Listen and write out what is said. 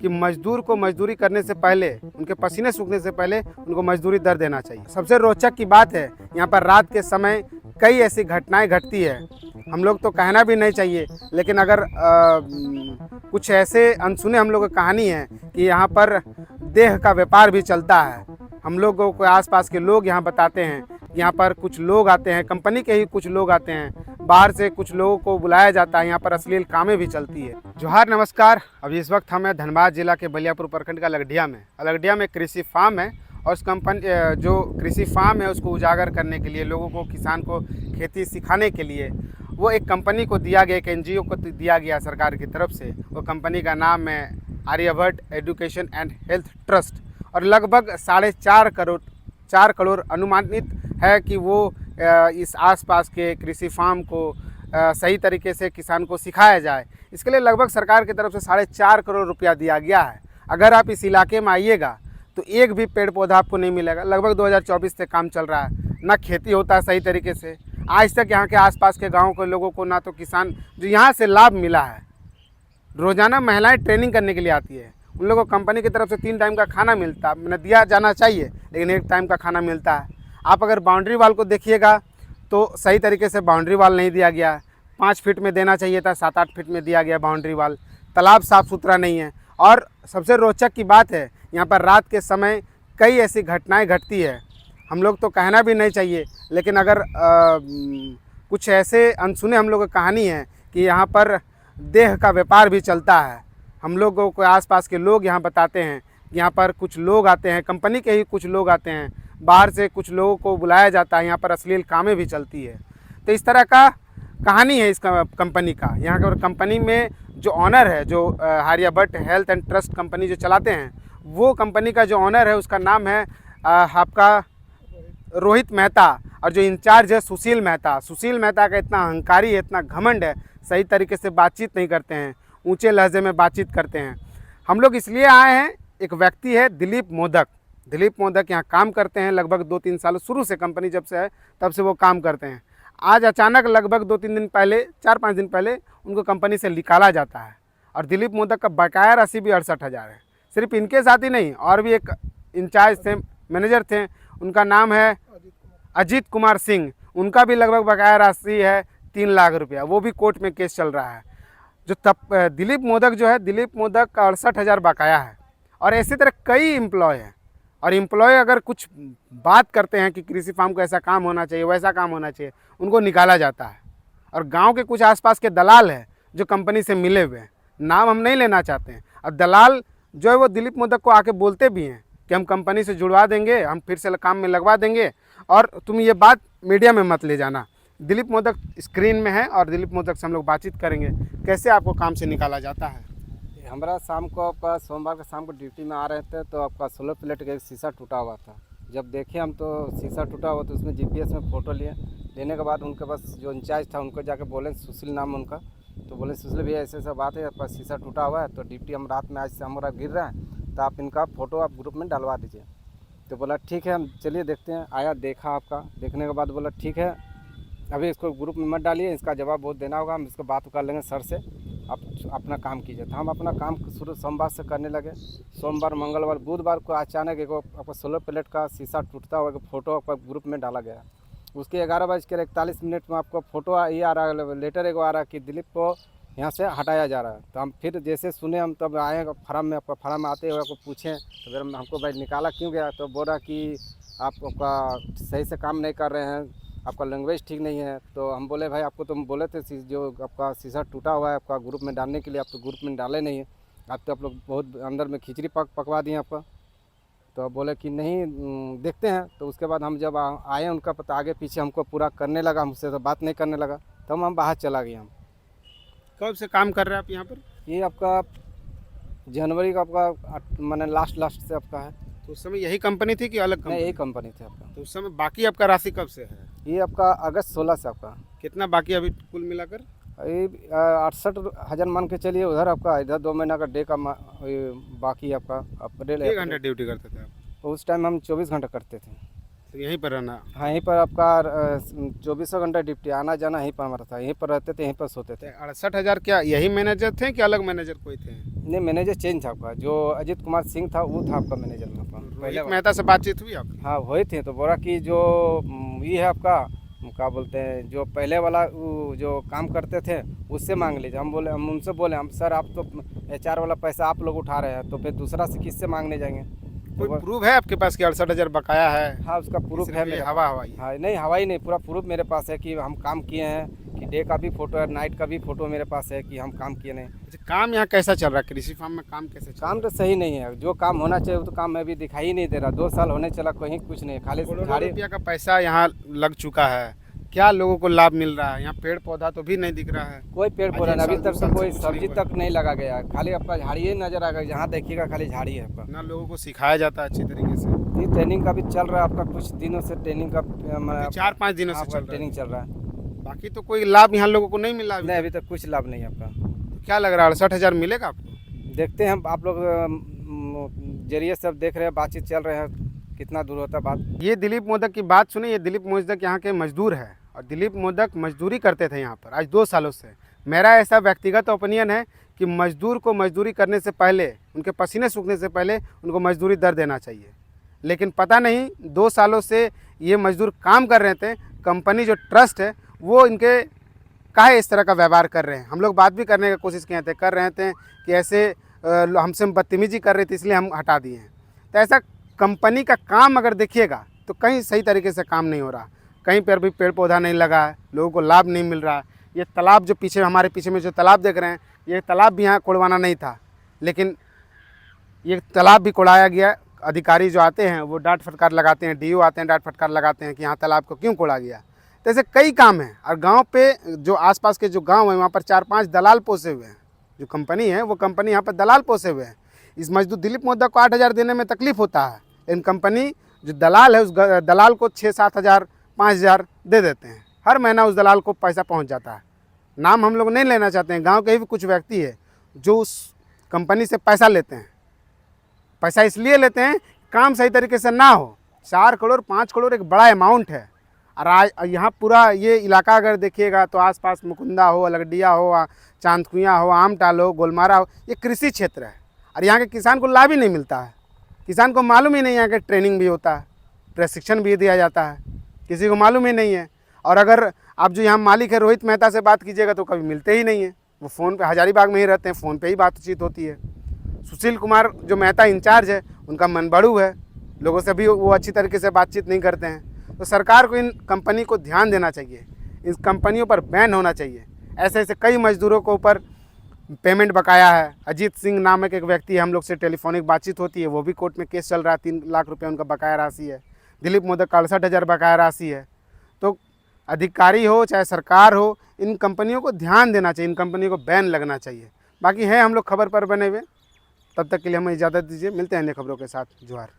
कि मजदूर को मजदूरी करने से पहले, उनके पसीने सूखने से पहले उनको मजदूरी दर देना चाहिए। सबसे रोचक की बात है, यहाँ पर रात के समय कई ऐसी घटनाएं घटती है, हम लोग तो कहना भी नहीं चाहिए, लेकिन अगर कुछ ऐसे अनसुने हम लोग की कहानी है कि यहाँ पर देह का व्यापार भी चलता है। हम लोगों को आसपास के लोग यहाँ बताते हैं, यहाँ पर कुछ लोग आते हैं, कंपनी के ही कुछ लोग आते हैं, बाहर से कुछ लोगों को बुलाया जाता है, यहाँ पर अश्लील कामें भी चलती है। जोहार नमस्कार। अभी इस वक्त हम हैं धनबाद जिला के बलियापुर प्रखंड का अलगडिया में। अलगडिया में कृषि फार्म है और उस कंपनी जो कृषि फार्म है उसको उजागर करने के लिए, लोगों को, किसान को खेती सिखाने के लिए वो एक कंपनी को दिया गया, एक NGO को दिया गया सरकार की तरफ से। वो कंपनी का नाम है Aryabhatta education and health trust और लगभग 4.5 करोड़ अनुमानित है कि वो इस आसपास के कृषि फार्म को सही तरीके से किसान को सिखाया जाए। इसके लिए लगभग सरकार की तरफ से 4.5 करोड़ रुपया दिया गया है। अगर आप इस इलाके में आइएगा तो एक भी पेड़ पौधा आपको नहीं मिलेगा। लगभग 2024 से काम चल रहा है, ना खेती होता है सही तरीके से। आज तक यहाँ के आसपास के गाँव के लोगों को ना तो किसान जो यहाँ से लाभ मिला है। रोज़ाना महिलाएं ट्रेनिंग करने के लिए आती है, उन लोगों को कंपनी की तरफ से 3 टाइम का खाना मिलता है, मैंने दिया जाना चाहिए, लेकिन 1 टाइम का खाना मिलता है। आप अगर बाउंड्री वाल को देखिएगा तो सही तरीके से बाउंड्री वाल नहीं दिया गया है। 5 फीट में देना चाहिए था, 7-8 फीट में दिया गया बाउंड्री वाल। तालाब साफ़ सुथरा नहीं है। और सबसे रोचक की बात है, यहाँ पर रात के समय कई ऐसी घटनाएं घटती है, हम लोग तो कहना भी नहीं चाहिए, लेकिन अगर कुछ ऐसे अनसुने हम लोग की कहानी है कि यहाँ पर देह का व्यापार भी चलता है। हम लोगों को आसपास के लोग यहाँ बताते हैं, यहाँ पर कुछ लोग आते हैं, कंपनी के ही कुछ लोग आते हैं, बाहर से कुछ लोगों को बुलाया जाता है, यहाँ पर अश्लील कामें भी चलती है। तो इस तरह का कहानी है इस कंपनी का। यहाँ पर कंपनी में जो ऑनर है, जो Aryabhatta health and trust company जो चलाते हैं, वो कंपनी का जो ऑनर है उसका नाम है आपका रोहित मेहता, और जो इंचार्ज है सुशील मेहता। सुशील मेहता का इतना अहंकारी है, इतना घमंड है, सही तरीके से बातचीत नहीं करते हैं, ऊंचे लहजे में बातचीत करते हैं। हम लोग इसलिए आए हैं, एक व्यक्ति है दिलीप मोदक। दिलीप मोदक यहाँ काम करते हैं लगभग 2-3 साल, शुरू से कंपनी जब से है तब से वो काम करते हैं। आज अचानक लगभग 2-3 दिन पहले, 4-5 दिन पहले उनको कंपनी से निकाला जाता है और दिलीप मोदक का बकाया राशि भी 68,000 है। सिर्फ इनके साथ ही नहीं, और भी एक इंचार्ज थे, मैनेजर थे, उनका नाम है अजीत कुमार सिंह, उनका भी लगभग बकाया राशि है 3 लाख रुपया। वो भी कोर्ट में केस चल रहा है। जो तब दिलीप मोदक जो है, दिलीप मोदक का 68,000 बकाया है। और इसी तरह कई एम्प्लॉय हैं, और एम्प्लॉय अगर कुछ बात करते हैं कि कृषि फार्म को ऐसा काम होना चाहिए, वैसा काम होना चाहिए, उनको निकाला जाता है। और गांव के कुछ आसपास के दलाल हैं जो कंपनी से मिले हुए हैं, नाम हम नहीं लेना चाहते हैं। और दलाल जो है वो दिलीप मोदक को आके बोलते भी हैं कि हम कंपनी से जुड़वा देंगे, हम फिर से काम में लगवा देंगे, और तुम ये बात मीडिया में मत ले जाना। दिलीप मोदक स्क्रीन में है और दिलीप मोदक से हम लोग बातचीत करेंगे कैसे आपको काम से निकाला जाता है। हमारा शाम को आपका सोमवार का शाम को ड्यूटी में आ रहे थे तो आपका सोलर प्लेट का एक शीशा टूटा हुआ था। जब देखे हम तो शीशा टूटा हुआ, तो उसमें GPS में फ़ोटो लिए। लेने के बाद उनके पास जो इंचार्ज था उनको जाके बोले, सुशील नाम उनका, तो बोले सुशील भैया ऐसे ऐसा बात है, आपका शीशा टूटा हुआ है, तो ड्यूटी हम रात में आज से हमारा गिर रहा है, तो आप इनका फ़ोटो आप ग्रुप में डलवा दीजिए। तो बोला ठीक है, हम चलिए देखते हैं। आया, देखा आपका, देखने के बाद बोला ठीक है, अभी इसको ग्रुप में मत डालिए, इसका जवाब बहुत देना होगा, हम इसको बात कर लेंगे सर से, आप अपना काम कीजिए। तो हम अपना काम शुरू सोमवार से करने लगे। सोमवार, मंगलवार, बुधवार को अचानक एक आपका सोलर प्लेट का शीशा टूटता हुआ फ़ोटो आपका ग्रुप में डाला गया। उसके 11:41 में आपको फ़ोटो ये आ रहा है, लेटर एक आ रहा है कि दिलीप को यहाँ से हटाया जा रहा है। तो हम फिर जैसे सुने, हम तब आए फार्म में। आपका फार्म आते हुए आपको पूछें तो फिर हमको भाई निकाला क्यों गया, तो बोल रहा कि आपका सही से काम नहीं कर रहे हैं, आपका लैंग्वेज ठीक नहीं है। तो हम बोले भाई आपको तो हम बोले थे जो आपका शीशा टूटा हुआ है आपका ग्रुप में डालने के लिए, आप तो ग्रुप में डाले नहीं है, आप लोग बहुत अंदर में खिचड़ी पकवा दिए आपका। तो बोले कि नहीं देखते हैं। तो उसके बाद हम जब आए, उनका पता आगे पीछे हमको पूरा करने लगा, हमसे तो बात नहीं करने लगा, तो हम बाहर चला गए। हम कब से काम कर रहे हैं आप यहाँ पर? ये आपका जनवरी का आपका मैंने लास्ट से आपका है। तो उस समय यही कंपनी थी कि अलग कंपनी? नहीं, यही कंपनी थी आपका। तो उस समय बाकी आपका राशि कब से है? ये आपका अगस्त 16 से आपका। कितना बाकी अभी कुल मिलाकर? ये 68,000 मान के चलिए। उधर आपका इधर 2 महीना का डे का बाकी आपका। अप्रैल 1 घंटा ड्यूटी करते थे आप? तो उस टाइम हम 24 घंटा करते थे। तो यहीं पर रहना? हाँ, यहीं पर आपका 24 घंटा ड्यूटी, आना जाना यहीं पर हमारा था, यहीं पर रहते थे, यहीं पर सोते थे। 68,000 क्या यही मैनेजर थे कि अलग मैनेजर कोई थे? नहीं, मैनेजर चेंज था आपका। जो अजीत कुमार सिंह था वो था आपका मैनेजर में आपका पहले रोहित वाला। मेहता से बातचीत हुई आपकी? हाँ हुए थे, तो बोला कि जो ये है आपका क्या बोलते हैं, जो पहले वाला वो जो काम करते थे उससे मांग लीजिए। हम उनसे बोले, हम सर आप तो HR वाला पैसा आप लोग उठा रहे हैं, तो फिर दूसरा से किससे मांगने जाएंगे? कोई प्रूफ है आपके पास कि 68,000 बकाया है? हाँ उसका प्रूफ है मेरे हवा हवाई है? हाँ नहीं, हवाई नहीं, पूरा प्रूफ मेरे पास है कि हम काम किए हैं, कि डे का भी फोटो है, नाइट का भी फोटो मेरे पास है कि हम काम किए नहीं। अच्छा, काम यहाँ कैसा चल रहा है? कृषि फार्म में काम कैसे चल रहा काम तो सही नहीं है, जो काम होना चाहिए वो तो काम अभी दिखाई ही नहीं दे रहा। 2 साल होने चला, कहीं कुछ नहीं, खाली है? करोड़ों झाड़ी। रुपया का पैसा यहाँ लग चुका है, क्या लोगों को लाभ मिल रहा है? यहाँ पेड़ पौधा तो भी नहीं दिख रहा है। कोई पेड़ पौधा एक नहीं, अभी साल, तक दो तो साल से कोई कुछ सब्जी नहीं हुआ। तक नहीं लगा गया है, खाली आपका झाड़ी ही नजर आ गया, जहाँ देखिएगा खाली झाड़ी है आपका। ना लोगों को सिखाया जाता है अच्छी तरीके से। ये ट्रेनिंग का भी चल रहा है आपका, कुछ दिनों से ट्रेनिंग का 4-5 दिनों से आपका चल रहा है। ट्रेनिंग चल रहा है। बाकी तो कोई लाभ यहाँ लोगों को नहीं मिला अभी नहीं, तक। अभी तक कुछ लाभ नहीं है आपका। क्या लग रहा है 68,000 मिलेगा आपको? देखते हैं, आप लोग जरिए सब देख रहे हैं, बातचीत चल रहे हैं, कितना दूर होता है बात। ये दिलीप मोदक की बात सुनी। ये दिलीप मोदक यहाँ के मजदूर है और दिलीप मोदक मजदूरी करते थे यहाँ पर आज 2 सालों से। मेरा ऐसा व्यक्तिगत ओपिनियन है कि मजदूर को मजदूरी करने से पहले, उनके पसीने सूखने से पहले उनको मजदूरी दर देना चाहिए। लेकिन पता नहीं 2 सालों से ये मजदूर काम कर रहे थे, कंपनी जो ट्रस्ट है वो इनके काहे इस तरह का व्यवहार कर रहे हैं। हम लोग बात भी करने की कोशिश कर रहे थे कि ऐसे हमसे बदतमीजी कर रही थी इसलिए हम हटा दिए हैं। तो ऐसा कंपनी का काम अगर देखिएगा तो कहीं सही तरीके से काम नहीं हो रहा, कहीं पर भी पेड़ पौधा नहीं लगा है, लोगों को लाभ नहीं मिल रहा। ये तालाब जो पीछे, हमारे पीछे में जो तालाब देख रहे हैं, ये तालाब भी यहाँ कोड़वाना नहीं था, लेकिन ये तालाब भी कोड़ाया गया। अधिकारी जो आते हैं वो डांट फटकार लगाते हैं, DO आते हैं डांट फटकार लगाते हैं कि यहाँ तालाब को क्यों कोड़ा गया। तो ऐसे कई काम हैं। और गांव पे जो आसपास के जो गांव हैं वहाँ पर 4-5 दलाल पोसे हुए हैं। जो कंपनी है वो कंपनी यहाँ पर दलाल पोसे हुए हैं। इस मजदूर दिलीप मोदक को 8,000 देने में तकलीफ होता है, लेकिन कंपनी जो दलाल है उस दलाल को 6-7,000 5,000 दे देते हैं। हर महीना उस दलाल को पैसा पहुँच जाता है। नाम हम लोग नहीं लेना चाहते हैं, गाँव के भी कुछ व्यक्ति है जो उस कंपनी से पैसा लेते हैं। पैसा इसलिए लेते हैं काम सही तरीके से ना हो। 4 करोड़ 5 करोड़ एक बड़ा अमाउंट है। और आज यहाँ पूरा ये इलाका अगर देखिएगा तो आसपास मुकुंदा हो, अलगडिया हो, चांदकुइयाँ हो, आमटाल हो, गोलमारा हो, ये कृषि क्षेत्र है। और यहाँ के किसान को लाभ ही नहीं मिलता है। किसान को मालूम ही नहीं, यहाँ के ट्रेनिंग भी होता है, प्रशिक्षण भी दिया जाता है, किसी को मालूम ही नहीं है। और अगर आप जो यहाँ मालिक है रोहित मेहता से बात कीजिएगा तो कभी मिलते ही नहीं है। वो फ़ोन पे हजारीबाग में ही रहते हैं, फ़ोन पे ही बातचीत होती है। सुशील कुमार जो मेहता इंचार्ज है उनका मनबड़ू है, लोगों से भी वो अच्छी तरीके से बातचीत नहीं करते हैं। तो सरकार को इन कंपनी को ध्यान देना चाहिए, इन कंपनियों पर बैन होना चाहिए। ऐसे ऐसे कई मजदूरों को ऊपर पेमेंट बकाया है। अजीत सिंह नामक एक व्यक्ति है, हम लोग से टेलीफोनिक बातचीत होती है, वो भी कोर्ट में केस चल रहा है, 3 लाख रुपये उनका बकाया राशि है। दिलीप मोदक का 68,000 बकाया राशि है। तो अधिकारी हो चाहे सरकार हो, इन कंपनियों को ध्यान देना चाहिए, इन कंपनियों को बैन लगना चाहिए। बाकी है हम लोग खबर पर बने हुए, तब तक के लिए हमें इजाज़त दीजिए, मिलते हैं अन्य खबरों के साथ। जोहार।